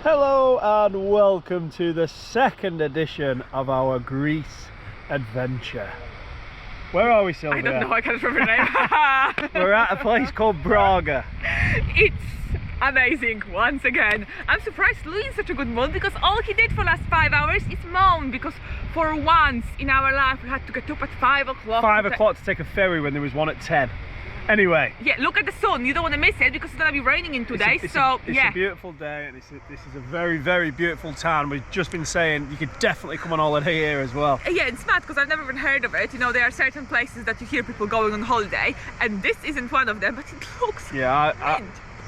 Hello and welcome to the second edition of our Greece adventure. Where are we, Sylvia? I don't know, I can't remember the name. We're at a place called Parga. It's amazing, once again. I'm surprised Louis is such a good mood because all he did for the last 5 hours is moan, because for once in our life we had to get up at 5 o'clock. 5 o'clock to take a ferry when there was one at 10. Anyway. Yeah, look at the sun. You don't want to miss it because it's going to be raining in 2 days. It's a beautiful day, and this is a very, very beautiful town. We've just been saying you could definitely come on holiday here as well. Yeah, it's mad because I've never even heard of it. You know, there are certain places that you hear people going on holiday, and this isn't one of them, but it looks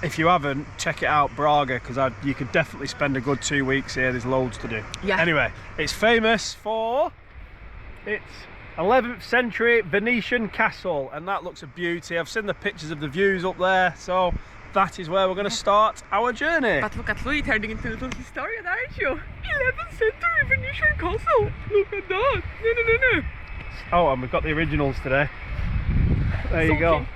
if you haven't, check it out, Parga, because you could definitely spend a good 2 weeks here. There's loads to do. Yeah. Anyway, it's famous for its 11th century Venetian castle, and that looks a beauty. I've seen the pictures of the views up there, so that is where we're going to start our journey. But look at Louis turning into a little historian, aren't you? 11th century Venetian castle. Look at that. No. Oh, and we've got the originals today. There you go.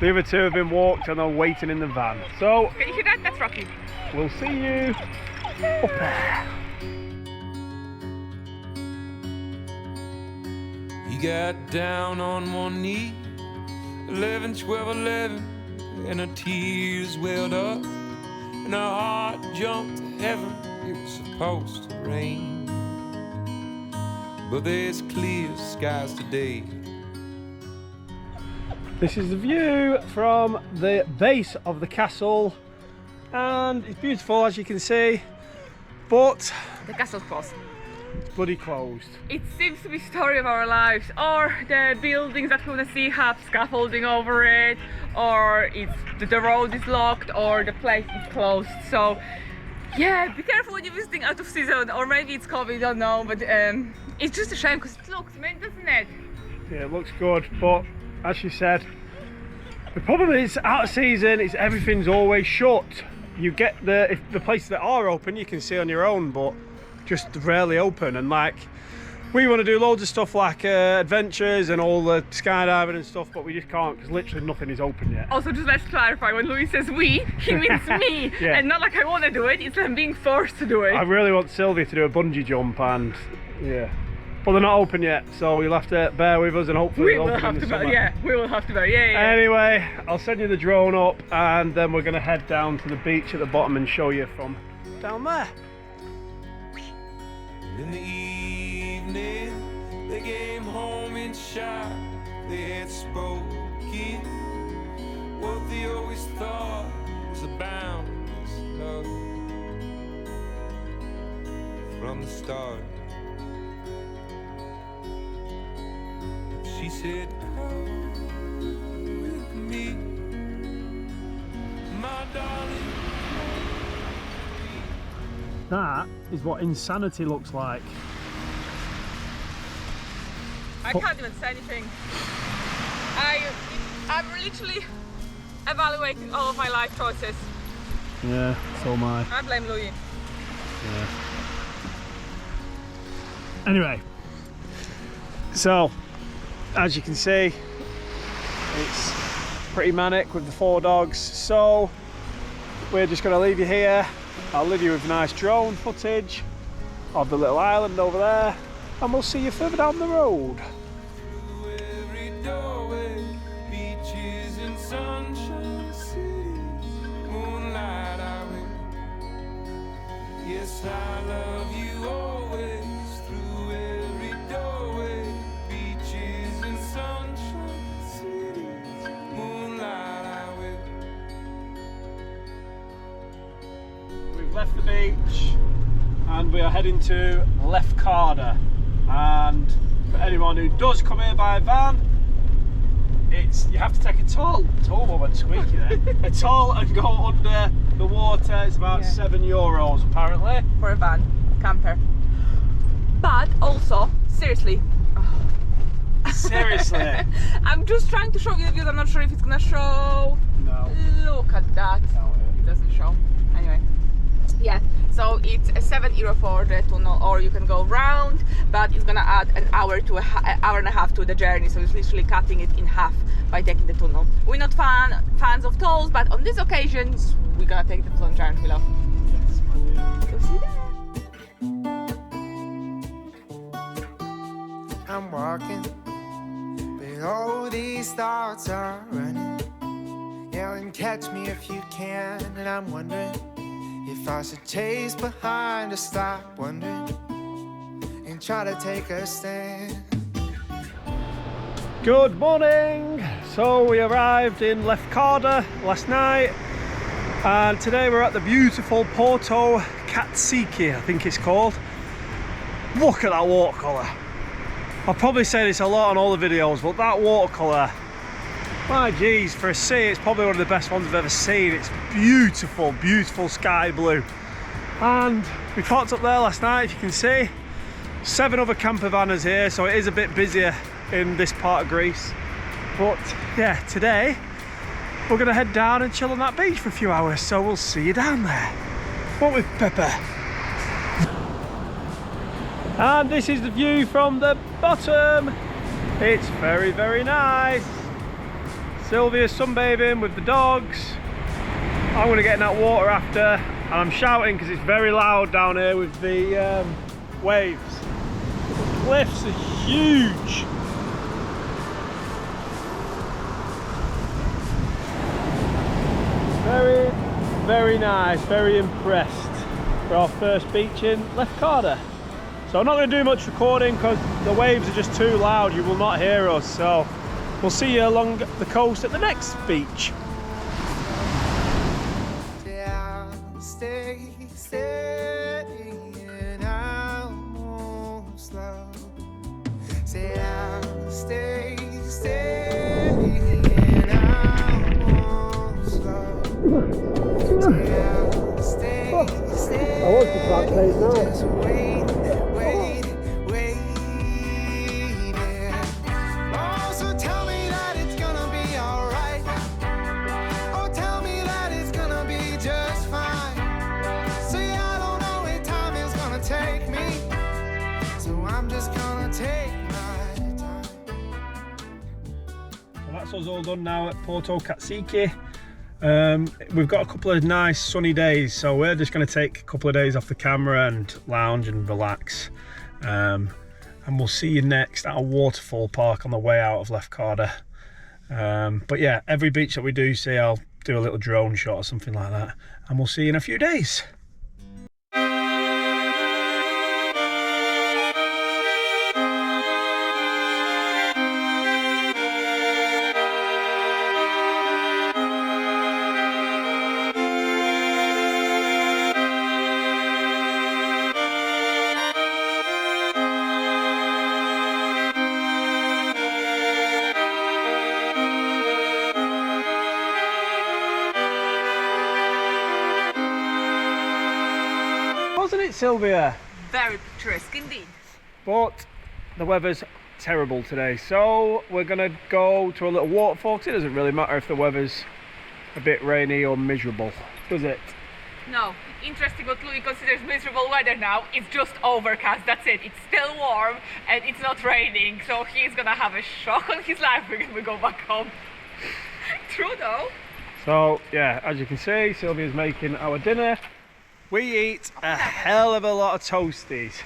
The other two have been walked and they're waiting in the van. So, can you hear that? That's Rocky. We'll see you up there. He got down on one knee, 11, 12, 11, and her tears welled up, and her heart jumped to heaven. It was supposed to rain, but there's clear skies today. This is the view from the base of the castle, and it's beautiful as you can see, but the castle's closed. It's bloody closed. It seems to be the story of our lives, or the buildings that we want to see have scaffolding over it, or the road is locked, or the place is closed. So yeah, be careful when you're visiting out of season, or maybe it's COVID, I don't know, but it's just a shame because it looks mint, doesn't it? Yeah, it looks good, but as you said, the problem is out of season is everything's always shut. You get if the places that are open you can see on your own, but just rarely open. And like, we want to do loads of stuff like adventures and all the skydiving and stuff, but we just can't because literally nothing is open yet. Also, just let's clarify, when Louis says we, he means me. Yeah. And not like I want to do it, it's like I'm being forced to do it. I really want Sylvia to do a bungee jump, and yeah, but they're not open yet, so you'll have to bear with us and hopefully we will have to bear. Yeah, we will have to bear. Yeah. Anyway, I'll send you the drone up, and then we're going to head down to the beach at the bottom and show you from down there. In the evening, they came home in shock. They had spoken what they always thought was a boundless love from the start. She said, "Come with me, my darling." That is what insanity looks like. I can't even say anything. I'm literally evaluating all of my life choices. Yeah, so am I. I blame Louis. Yeah. Anyway, so as you can see, it's pretty manic with the 4 dogs. So we're just going to leave you here. I'll leave you with nice drone footage of the little island over there, and we'll see you further down the road. Through every doorway, beaches and sunshine cities, moonlight highway. Yes, I love you always. Through every doorway, beaches and sunshine cities, moonlight highway. We've left the beach and we are heading to Lefkada, and for anyone who does come here by a van, you have to take a toll. Toll went squeaky there. A toll and go under the water. It's about €7 apparently For a van, camper. But also, seriously. Seriously. I'm just trying to show you the views. I'm not sure if it's gonna show. No. Look at that. It doesn't show. Anyway. Yeah, so it's €7 for the tunnel, or you can go round, but it's gonna add an hour to an hour and a half to the journey, so it's literally cutting it in half by taking the tunnel. We're not fans of tolls, but on this occasion we're gonna take the tunnel, aren't we, love? Yes, Go see there. I'm walking, but all these thoughts are running. Yell and catch me if you can, and I'm wondering if I should chase behind or stop wondering and try to take a stand. Good morning! So we arrived in Lefkada last night, and today we're at the beautiful Porto Katsiki, I think it's called. Look at that watercolour. I'll probably say this a lot on all the videos, but that watercolour, my geez, for a sea, it's probably one of the best ones I've ever seen. It's beautiful, beautiful sky blue. And we parked up there last night, if you can see. 7 other camper vanners here, so it is a bit busier in this part of Greece. But yeah, today we're gonna head down and chill on that beach for a few hours, so we'll see you down there. What with Pepper? And this is the view from the bottom. It's very, very nice. Sylvia's sunbathing with the dogs. I'm gonna get in that water after, and I'm shouting because it's very loud down here with the waves. The cliffs are huge. Very, very nice, very impressed for our first beach in Lefkada. So I'm not going to do much recording because the waves are just too loud, you will not hear us. So we'll see you along the coast at the next beach. Stay steady and I won't slow. Say I'll stay steady and I won't slow. Say I'll stay steady. I want to practice now. Just wait. Oh, so tell me that it's gonna be alright. Oh, tell me that it's gonna be just fine. See, I don't know where time is gonna take me, so I'm just gonna take my time. Well, that's us all done now at Porto Katsiki. We've got a couple of nice sunny days, so we're just going to take a couple of days off the camera and lounge and relax. And we'll see you next at a waterfall park on the way out of Lefkada. But yeah, every beach that we do see, I'll do a little drone shot or something like that, and we'll see you in a few days. Wasn't it, Sylvia? Very picturesque indeed. But the weather's terrible today, so we're gonna go to a little waterfall, because it doesn't really matter if the weather's a bit rainy or miserable, does it? No, interesting what Louis considers miserable weather now. It's just overcast, that's it. It's still warm and it's not raining, so he's gonna have a shock on his life when we go back home. True though. So yeah, as you can see, Sylvia's making our dinner. We eat a hell of a lot of toasties.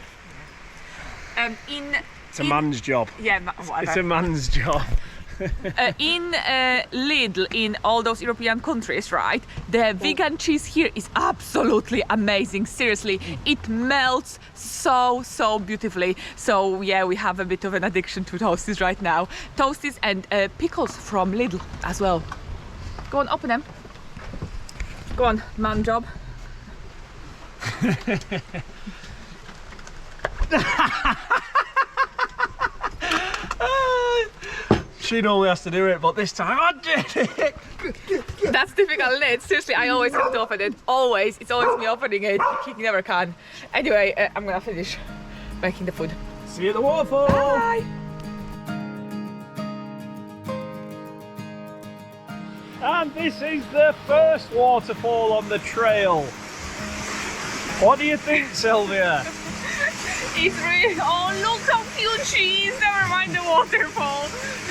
It's a man's job. Yeah, whatever. It's a man's job. In Lidl, in all those European countries, right, the vegan cheese here is absolutely amazing. Seriously, it melts so beautifully. So yeah, we have a bit of an addiction to toasties right now. Toasties and pickles from Lidl as well. Go on, open them. Go on, man job. She normally has to do it, but this time I did it. That's typical Lid. Seriously, I always have to open it. Always. It's always me opening it. He never can. Anyway, I'm gonna finish making the food. See you at the waterfall. Bye. And this is the first waterfall on the trail. What do you think, Sylvia? It's really, oh look how cute she is, never mind the waterfall.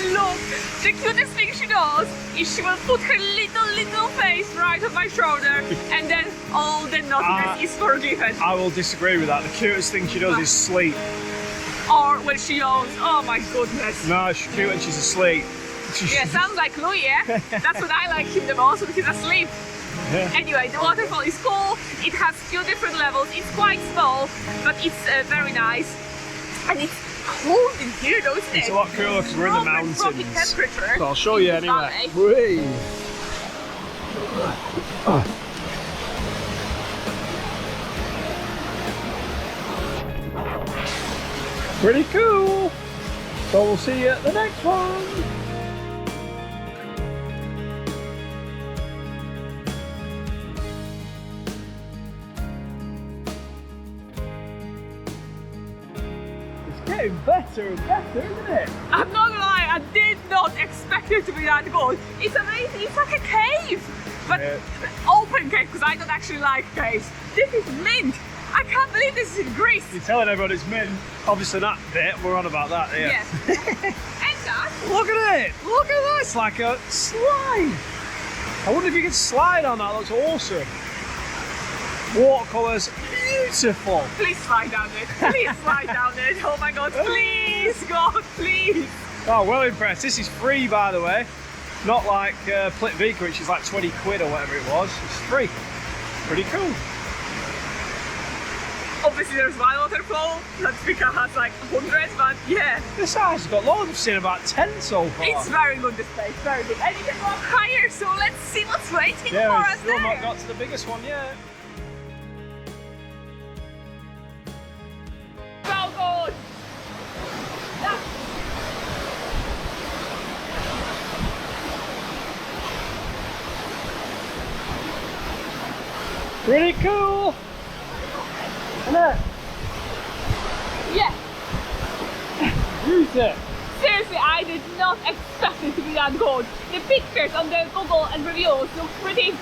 Look, the cutest thing she does is she will put her little face right on my shoulder, and then all the naughtiness is forgiven. I will disagree with that. The cutest thing she does is sleep. Or when she yawns, oh my goodness. No, she's cute when she's asleep. Yeah, sounds like Lou, yeah? That's what I like him the most, when he's asleep. Yeah. Anyway, the waterfall is cool. It has few different levels. It's quite small, but it's very nice. And it's cold in here, though, isn't it? It's a lot cooler because we're in the mountains. Tropic temperature. So I'll show you anyway. Whee. Pretty cool. So we'll see you at the next one. Getting better and better, isn't it? I'm not gonna lie, I did not expect it to be that good. It's amazing, it's like a cave. But open cave, because I don't actually like caves. This is mint. I can't believe this is in Greece. You're telling everyone it's mint. Obviously that bit, we're on about that here. Yeah. And that. Look at it! Look at that! It's like a slide. I wonder if you can slide on that, looks awesome. Watercolours, beautiful. Please slide down it. Please slide down it. Oh my god, please, God, please. Oh, well impressed. This is free, by the way. Not like Plitvika, which is like 20 quid or whatever it was. It's free. Pretty cool. Obviously there's one waterfall. Lefkada has like hundreds, but yeah. This house has got loads. I've seen about 10 so far. It's very good, this place, very good. And you can walk higher, so let's see what's waiting yeah, for we've us still there. not got to the biggest one yet. So good. Pretty cool. Isn't it? Yeah. Use it. Seriously, I did not expect it to be that good. The pictures on the Google and reviews look pretty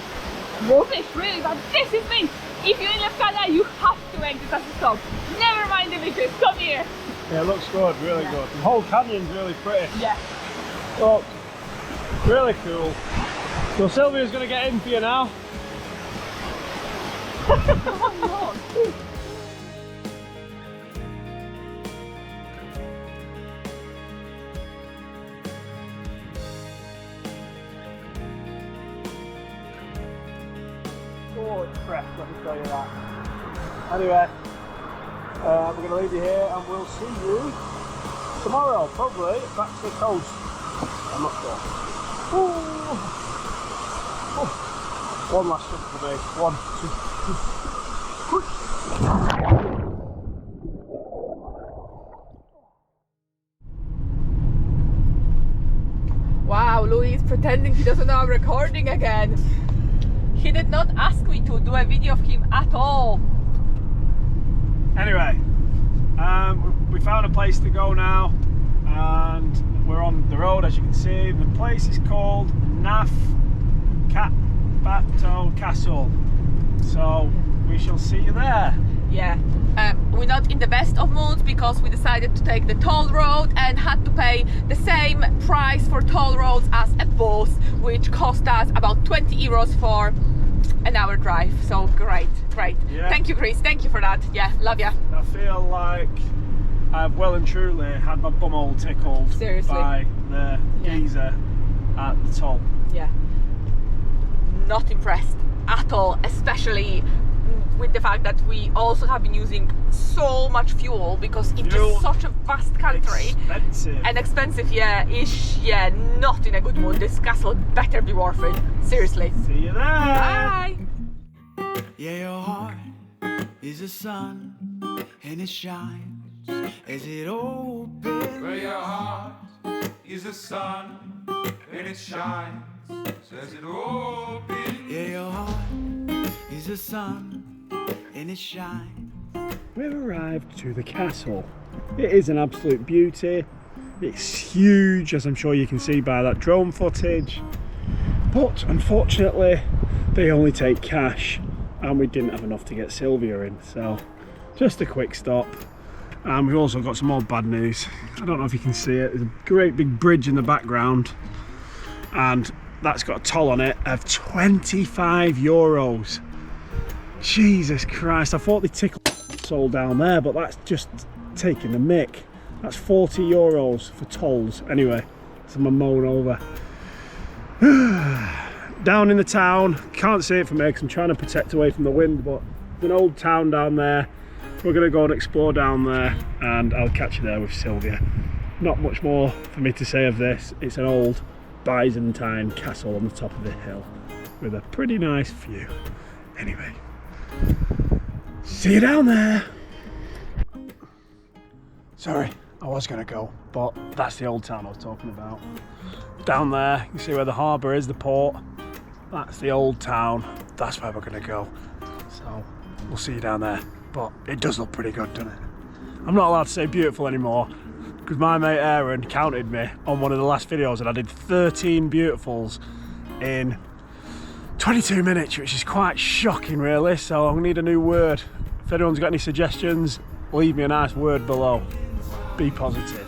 rubbish, really, but this is mint. If you're in Lefkada, you have to make this as a stop. Never mind the pictures, come here. Yeah, it looks good, really good. The whole canyon's really pretty. Yeah. Oh, really cool. So Sylvia's going to get in for you now. Oh no. Good press, let me tell you that. Anyway, we're going to leave you here and we'll see you tomorrow, probably, back to the coast. I'm not sure. Ooh. Oh. One last jump for me. 1, 2, 3. Wow, Louis is pretending he doesn't know I'm recording again. He did not ask me to do a video of him at all. Anyway, we found a place to go now and we're on the road, as you can see. The place is called Nafpaktos Castle, so we shall see you there. Yeah, we're not in the best of moods because we decided to take the toll road and had to pay the same price for toll roads as a bus, which cost us about 20 euros for an hour drive. So great. Yeah. Thank you, Chris. Thank you for that. Yeah, love ya. I feel like I've well and truly had my bumhole tickled. Seriously. By the geezer at the toll. Yeah. Not impressed at all, especially with the fact that we also have been using so much fuel because it's just such a vast country. Expensive. And expensive, yeah, not in a good mood. This castle better be worth it. Seriously. See you there. Bye. Yeah, your heart is a sun and it shines as it opens. Where your heart is the sun and it shines, says it opens. Yeah, your heart is a sun and it shines. We've arrived to the castle. It is an absolute beauty. It's huge, as I'm sure you can see by that drone footage. But unfortunately, they only take cash and we didn't have enough to get Sylvia in. So just a quick stop And we've also got some more bad news. I don't know if you can see it. There's a great big bridge in the background, and that's got a toll on it of €25. Jesus Christ, I thought they tickled sold down there, but that's just taking the mick. That's €40 for tolls. Anyway, so I'm moan over. Down in the town, can't see it from here because I'm trying to protect away from the wind, but there's an old town down there. We're going to go and explore down there, and I'll catch you there with Sylvia. Not much more for me to say of this. It's an old Byzantine castle on the top of the hill with a pretty nice view. Anyway, see you down there. Sorry, I was going to go, but that's the old town I was talking about. Down there, you see where the harbour is, the port. That's the old town. That's where we're going to go. So we'll see you down there. But it does look pretty good, doesn't it? I'm not allowed to say beautiful anymore because my mate Aaron counted me on one of the last videos, and I did 13 beautifuls in 22 minutes, which is quite shocking really. So I'm gonna need a new word. If anyone's got any suggestions, leave me a nice word below. Be positive.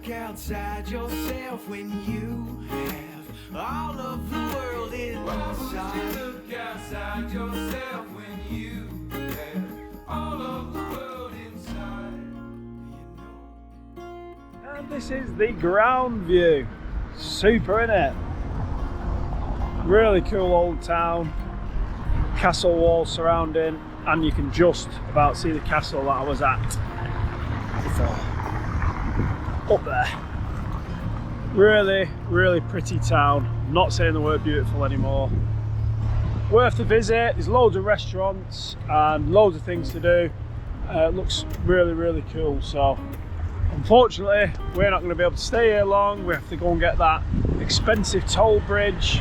Outside yourself when you have all of the world inside. Look outside yourself when you have all of the world inside. And this is the ground view. Super, innit? Really cool old town. Castle walls surrounding, and you can just about see the castle that I was at before. Up there. Really, really pretty town. I'm not saying the word beautiful anymore. Worth a visit. There's loads of restaurants and loads of things to do. It looks really, really cool. So unfortunately, we're not going to be able to stay here long. We have to go and get that expensive toll bridge,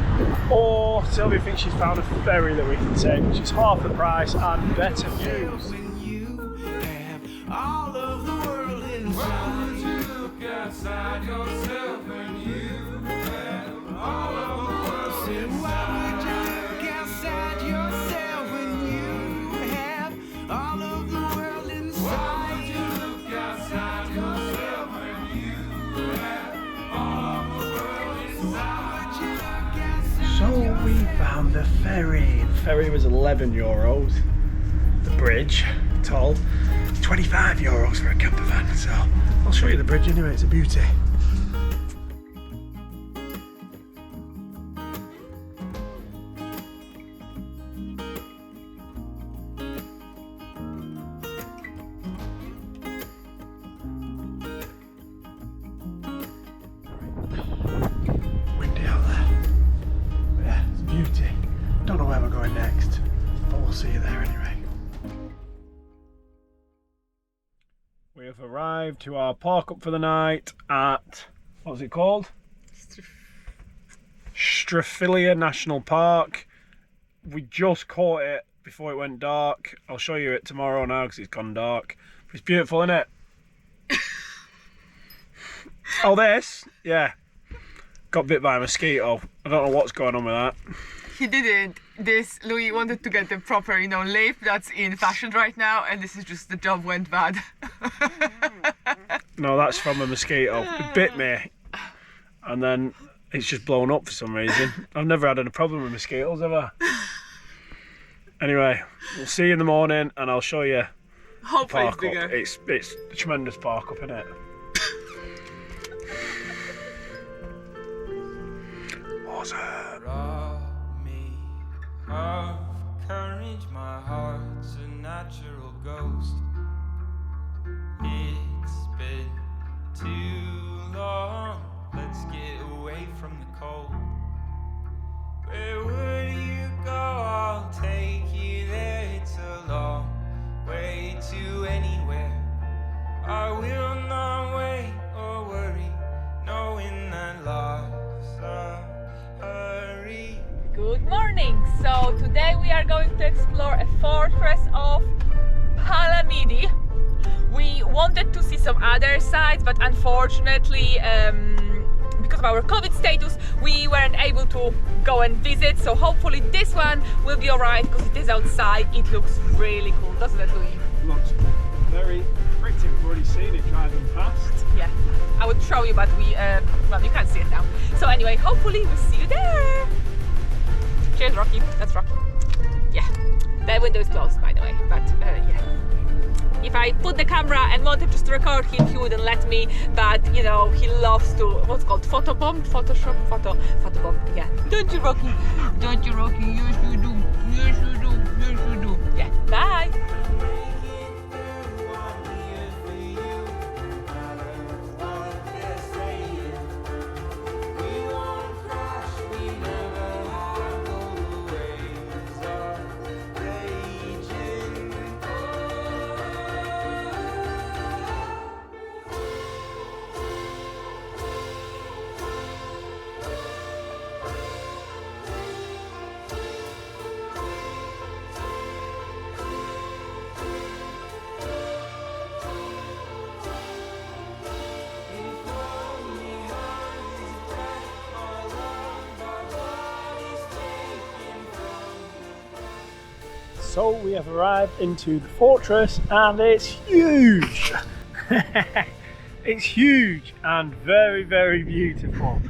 or Sylvia thinks she's found a ferry that we can take, which is half the price and better views. When you have all of the world inside. Outside yourself when you have all of the world inside. Why would you look outside yourself when you have all of the world inside? Why would you look outside yourself when you have all of the world inside? So we found the ferry. The ferry was €11. The bridge, toll, €25 for a camper van. So I'll show you the bridge anyway, it's a beauty. Windy out there. But yeah, it's a beauty. Don't know where we're going next, but we'll see you there anyway. We have arrived to our park up for the night at, what's it called? Strofylia National Park. We just caught it before it went dark. I'll show you it tomorrow now because it's gone dark. But it's beautiful, isn't it? Oh, this? Yeah. Got bit by a mosquito. I don't know what's going on with that. He didn't. This Louis wanted to get the proper, leaf that's in fashion right now, and this is just the job went bad. No, that's from a mosquito. It bit me, and then it's just blown up for some reason. I've never had any problem with mosquitoes ever. Anyway, we'll see you in the morning, and I'll show you Hopefully the it's park bigger. up. It's a tremendous park up, isn't it? Awesome. Rob me of courage, my heart's a natural ghost. It's been too long, let's get away from the cold. Where would you go? I'll take you there. It's a long way to anywhere. I will not wait or worry, knowing that life's a hurry. Good morning. So today we are going to explore a fortress of Palamidi. We wanted to see some other sites, but unfortunately, because because of our COVID status, we weren't able to go and visit. So hopefully this one will be alright because it is outside. It looks really cool, doesn't it, Louis? Looks very pretty. We've already seen it driving past. Yeah, I would show you, but well, you can't see it now. So anyway, hopefully we'll see you there. Cheers, Rocky. That's Rocky. Yeah, the window is closed, by the way, but yeah. If I put the camera and wanted just to record him, he wouldn't let me, but you know, he loves to, what's it called, photobomb? Photobomb, yeah. Don't you, Rocky? Don't you, Rocky? Yes, you do. Yes, you do. Yes, you do. Yeah, bye. So we have arrived into the fortress and it's huge. It's huge and very, very beautiful.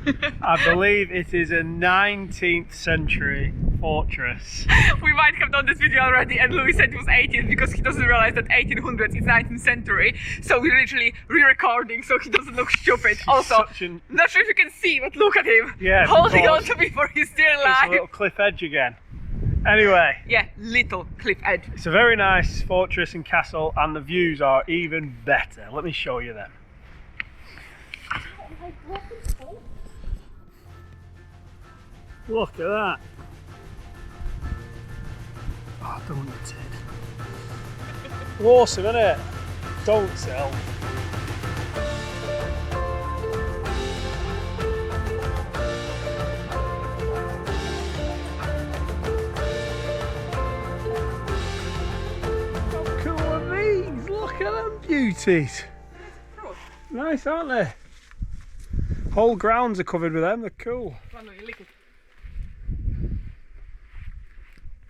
I believe it is a 19th century fortress. We might have done this video already and Louis said it was 18th because he doesn't realize that 1800s is 19th century. So we're literally re-recording so he doesn't look stupid. Also, not sure if you can see, but look at him. Yeah, holding on to me for his dear life. It's a little cliff edge again. Anyway. Yeah, little cliff edge. It's a very nice fortress and castle and the views are even better. Let me show you them. Look at that. Oh, don't it? Awesome, isn't it? Don't sell. Beauties. Nice, aren't they? Whole grounds are covered with them, they're cool.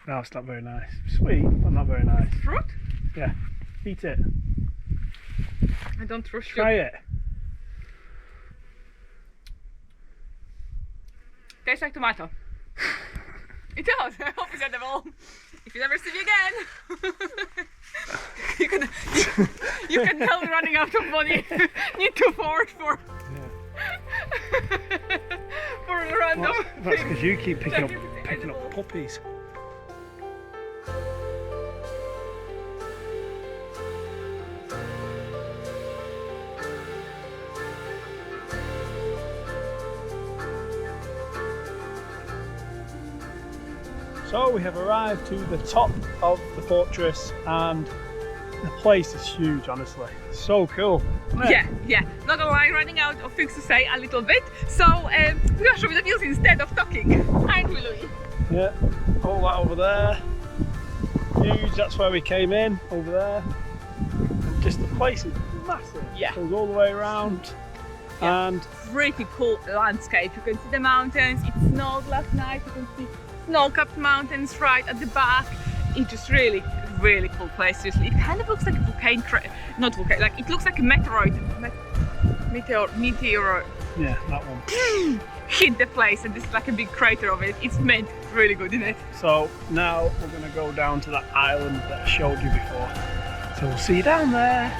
No, it's not very nice. Sweet, but not very nice. Fruit? Yeah. Eat it. I don't trust you. Try it. Tastes like tomato. It does. I hope you said them all. If you never see me again, you can tell me running out of money. Need to forward for for a random. That's because you keep picking up puppies. So we have arrived to the top of the fortress and the place is huge, honestly. So cool. Yeah. Not gonna lie, running out of things to say a little bit. So we're gonna show you the views instead of talking. Aren't we, Louis? Yeah, all that over there. Huge, that's where we came in, over there. And just the place is massive. Yeah. It goes all the way around. Yeah. And pretty cool landscape. You can see the mountains. It snowed last night. You can see snow-capped mountains right at the back. It's just really cool place. Seriously, it kind of looks like a volcano, not volcano, like it looks like a meteor. yeah, that one. Hit the place, and this is like a big crater of it. It's meant really good, isn't it? So now we're going to go down to that island that I showed you before. So we'll see you down there.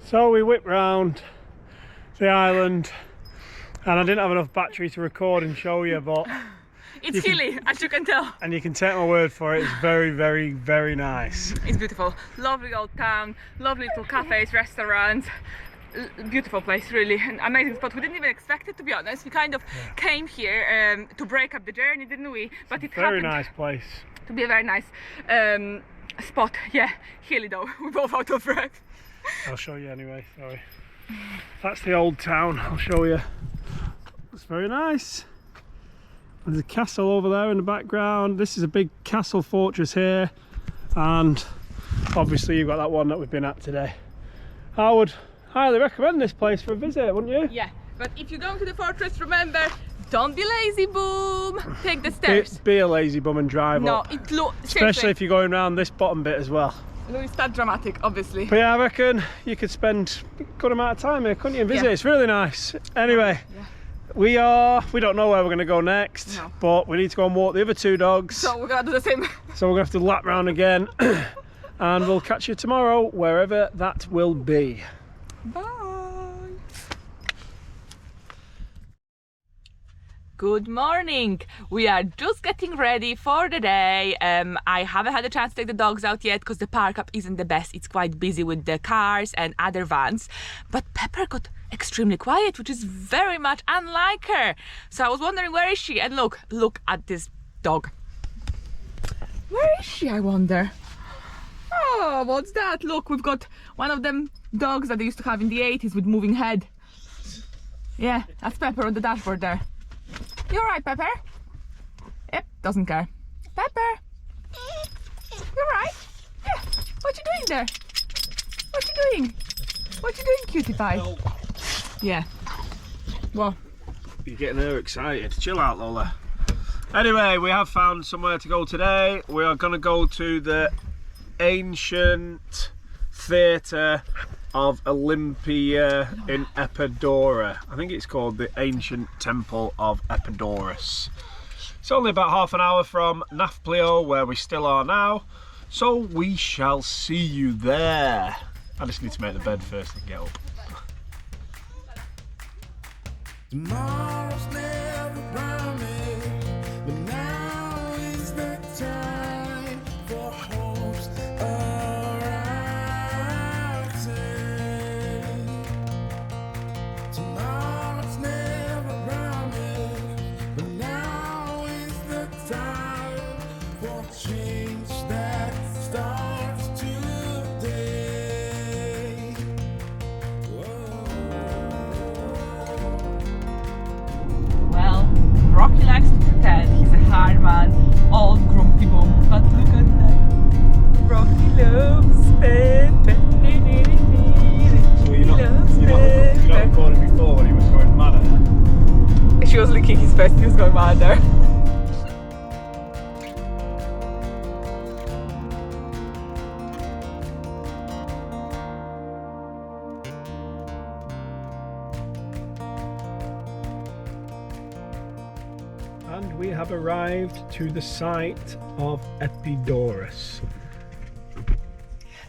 So we whipped round the island and I didn't have enough battery to record and show you, but it's hilly, as you can tell. And you can take my word for it, it's very, very, very nice. It's beautiful. Lovely old town, lovely little cafes, restaurants. beautiful place, really, an amazing spot. We didn't even expect it, to be honest. We kind of came here to break up the journey, didn't we? But it Very happened nice place. to be a very nice spot. Yeah, hilly though. We're both out of breath. I'll show you anyway, sorry. That's the old town, I'll show you. It's very nice. There's a castle over there in the background. This is a big castle fortress here, and obviously you've got that one that we've been at today. I would highly recommend this place for a visit, wouldn't you? Yeah, but if you go to the fortress, remember, don't be lazy, boom. Take the stairs. Be a lazy bum and drive up. No, it looks, Especially if you're going around this bottom bit as well. it's that dramatic, obviously. But yeah, I reckon you could spend a good amount of time here, couldn't you, and visit? Yeah. It's really nice. Anyway, we don't know where we're going to go next, No. but we need to go and walk the other two dogs. So we're gonna do the same. So we're going to have to lap round again. And we'll catch you tomorrow, wherever that will be. Bye. Good morning. We are just getting ready for the day. I haven't had a chance to take the dogs out yet because the park up isn't the best. It's quite busy with the cars and other vans. But Pepper got extremely quiet, which is very much unlike her. So I was wondering, where is she? And look at this dog. Where is she, I wonder? Oh, what's that? Look, we've got one of them dogs that they used to have in the 80s with moving head. Yeah, that's Pepper on the dashboard there. You alright, Pepper? Yep, doesn't care. Pepper! You alright? Yeah. What you doing there? What you doing? What you doing, cutie pie? Yeah. Well. You're getting her excited. Chill out, Lola. Anyway, we have found somewhere to go today. We are going to go to the ancient theatre of Olympia in Epidauras. I think it's called the Ancient Temple of Epidauras. It's only about half an hour from Nafplio, where we still are now, so we shall see you there. I just need to make the bed first and get up. Tomorrow's never promised, but now is the time for hopes arising. Tomorrow's never promised, but now is the time for change that starts today. Well, Rocky likes to pretend he's a hard man, old grumpy bum, but look at that. Rocky loves Pepper. So you're not recording before when he was going mad at her? She was licking his face, he was going mad there. And we have arrived to the site of Epidauras.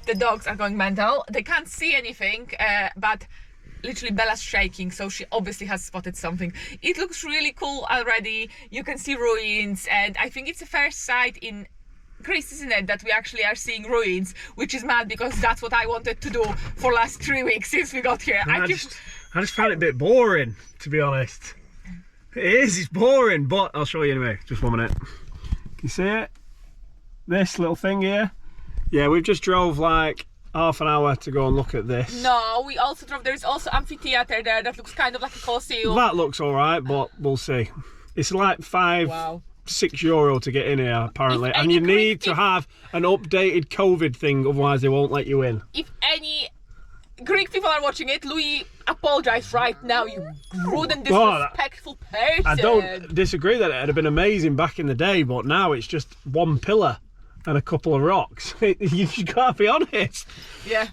The dogs are going mental. They can't see anything, but literally Bella's shaking, so she obviously has spotted something. It looks really cool already. You can see ruins, and I think it's the first site in Greece, isn't it, that we actually are seeing ruins, which is mad because that's what I wanted to do for last 3 weeks since we got here. I just found it a bit boring, to be honest. It's boring, but I'll show you anyway. Just 1 minute. Can you see it? This little thing here? Yeah, we've just drove like half an hour to go and look at this. No, we also drove. There's also amphitheater there that looks kind of like a Colosseum. That looks alright, but we'll see. It's like €6 to get in here, apparently. And you need to have an updated COVID thing, otherwise they won't let you in. If any Greek people are watching it, Louis, apologise right now, you rude and disrespectful person. I don't disagree that it'd have been amazing back in the day, but now it's just one pillar and a couple of rocks. You gotta be honest. Yeah.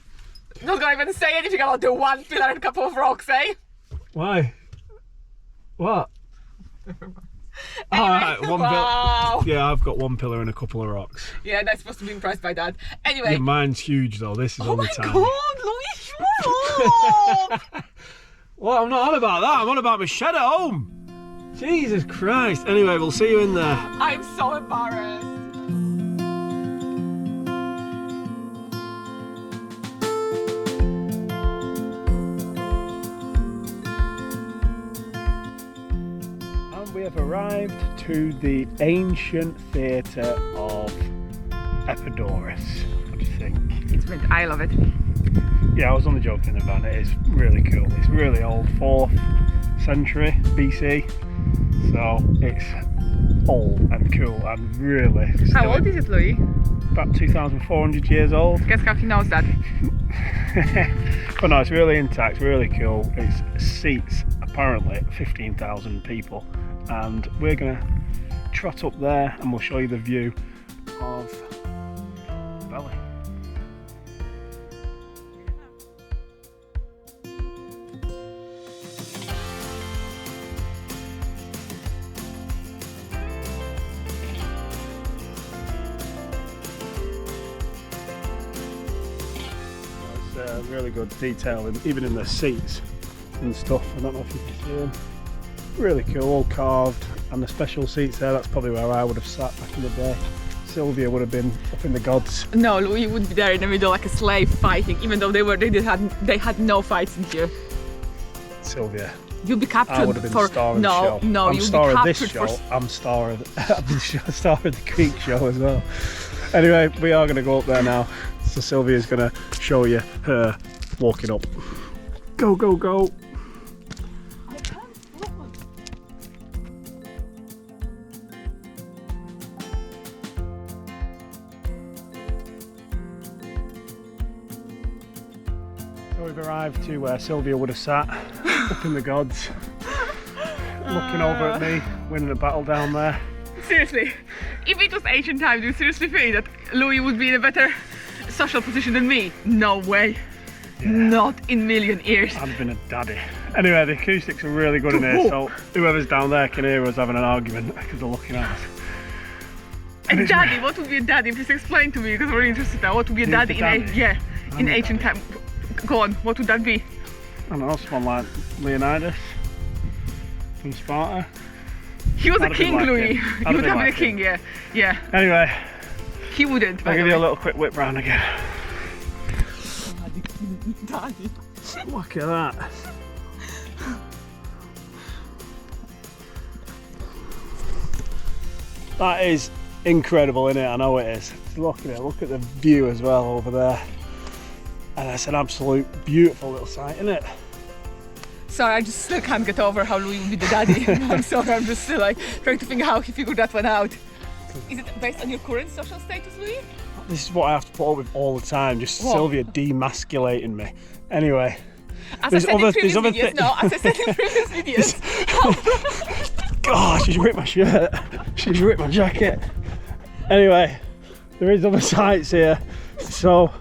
Not gonna even say anything about the one pillar and a couple of rocks, eh? Why? What? Anyway, Alright, wow. Yeah, I've got one pillar and a couple of rocks. Yeah, that's supposed to be impressed by that. Anyway. Yeah, mine's huge though, this is only tiny. Oh my god, Louis, shut up! Well, I'm not on about that, I'm on about my shed at home. Jesus Christ. Anyway, we'll see you in there. I'm so embarrassed. have arrived to the ancient theatre of Epidauras. What do you think? It's mint. I love it. Yeah, I was only joking in the van. It is really cool. It's really old, 4th century BC. So it's old and cool and really. How old is it, Louis? About 2,400 years old. Guess how he knows that. But no, it's really intact, really cool. It seats apparently 15,000 people, and we're gonna trot up there and we'll show you the view of the valley. Really good detail, even in the seats and stuff. I don't know if you can see them. Really cool, all carved, and the special seats there, that's probably where I would have sat back in the day. Sylvia would have been up in the gods. No, Louis would be there in the middle like a slave fighting, even though they had no fights in here. Sylvia, You'll be captured. I would have been the star of the show. No, I'm you'll star be of captured this show. for... I'm star of the Greek show as well. Anyway, we are going to go up there now. So Sylvia's going to show you her walking up. Go, go, go. So we've arrived to where Sylvia would have sat, up in the gods, looking over at me, winning a battle down there. Seriously, if it was ancient times, do you seriously think that Louis would be in a better social position than me? No way. Yeah. Not in million years. I've been a daddy. Anyway, the acoustics are really good in here, so whoever's down there can hear us having an argument because they're looking at us. A daddy? What would be a daddy? Please explain to me, because I'm really interested now. What would be a daddy in ancient times? Go on, what would that be? I don't know, someone like Leonidas from Sparta. He was a king, Louis. He would have been a king, yeah. Anyway, he wouldn't. I'll give you a little quick whip round again. Daddy. Look at that. That is incredible, isn't it? I know it is. Look at it. Look at the view as well over there. And it's an absolute beautiful little sight, isn't it? Sorry, I just still can't get over how Louis would be the daddy. I'm sorry, I'm just still like trying to think how he figured that one out. Is it based on your current social status, Louis? This is what I have to put up with all the time, just Sylvia demasculating me. Anyway, as I said in previous videos. God, she's ripped my shirt. She's ripped my jacket. Anyway, there is other sights here, so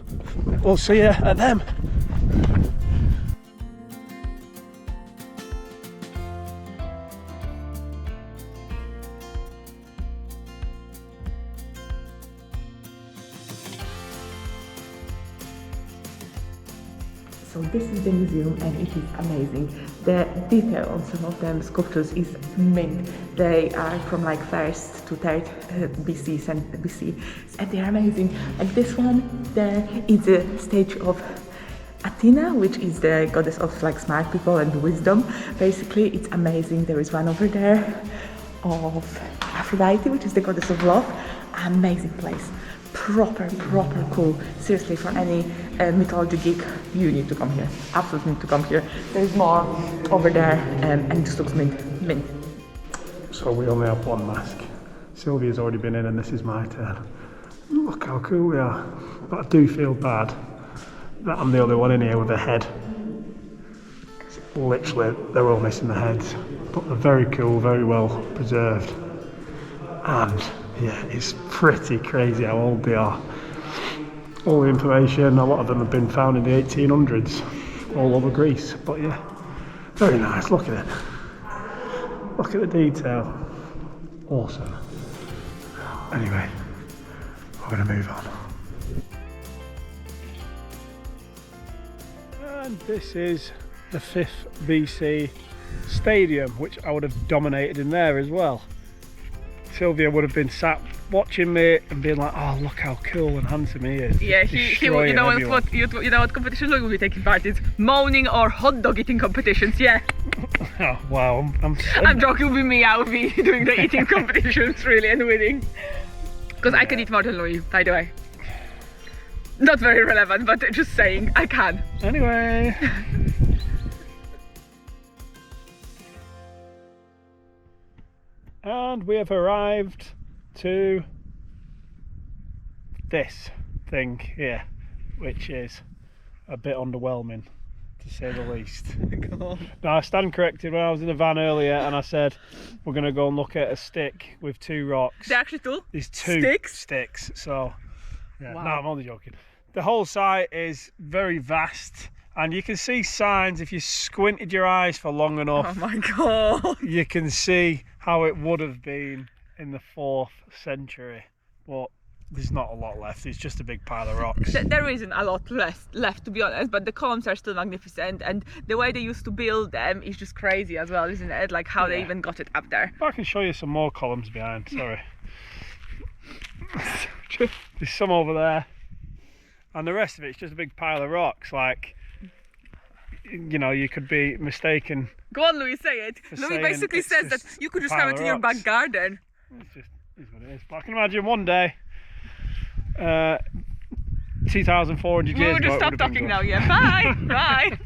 we'll see you at them. So this is the museum and it is amazing. The detail on some of them sculptures is mint. They are from like 1st to 3rd BC and they are amazing. Like this one, there is a statue of Athena, which is the goddess of like smart people and wisdom. Basically, it's amazing. There is one over there of Aphrodite, which is the goddess of love. Amazing place. Proper cool. Seriously, for any mythology geek, you need to come here. Absolutely need to come here. There's more over there and it just looks mint. So we only have one mask. Sylvia's already been in and this is my turn. Look how cool we are. But I do feel bad that I'm the only one in here with a head. Literally, they're all missing their heads. But they're very cool, very well preserved. And yeah, it's pretty crazy how old they are. All the information, a lot of them have been found in the 1800s, all over Greece. But yeah, very nice, look at it. Look at the detail. Awesome. Anyway, we're going to move on. And this is the 5th BC stadium, which I would have dominated in there as well. Sylvia would have been sat watching me and being like, "Oh, look how cool and handsome he is." Yeah, he you know what competition Louis will be taking part in? Moaning or hot dog eating competitions, yeah. Oh wow, I'm joking with me, I will be doing the eating competitions really and winning. Because I can eat more than Louis, by the way. Not very relevant, but just saying, I can. Anyway. And we have arrived to this thing here, which is a bit underwhelming, to say the least. Now, I stand corrected. When I was in the van earlier and I said we're going to go and look at a stick with 2 rocks. They're actually 2? There's 2 sticks. So, yeah, wow. No, I'm only joking. The whole site is very vast, and you can see signs if you squinted your eyes for long enough. Oh my god. You can see how it would have been in the 4th century, but there's not a lot left. It's just a big pile of rocks. There isn't a lot left, to be honest, but the columns are still magnificent, and the way they used to build them is just crazy as well, isn't it? Like how they even got it up there. I can show you some more columns behind, sorry. There's some over there, and the rest of it's just a big pile of rocks. Like, you know, you could be mistaken. Go on, Louis, say it. Louis basically says that you could just have it in your back garden. It's just is what it is. But I can imagine one day, 2,400 years ago. We'll just stop talking now, yeah. Bye! Bye!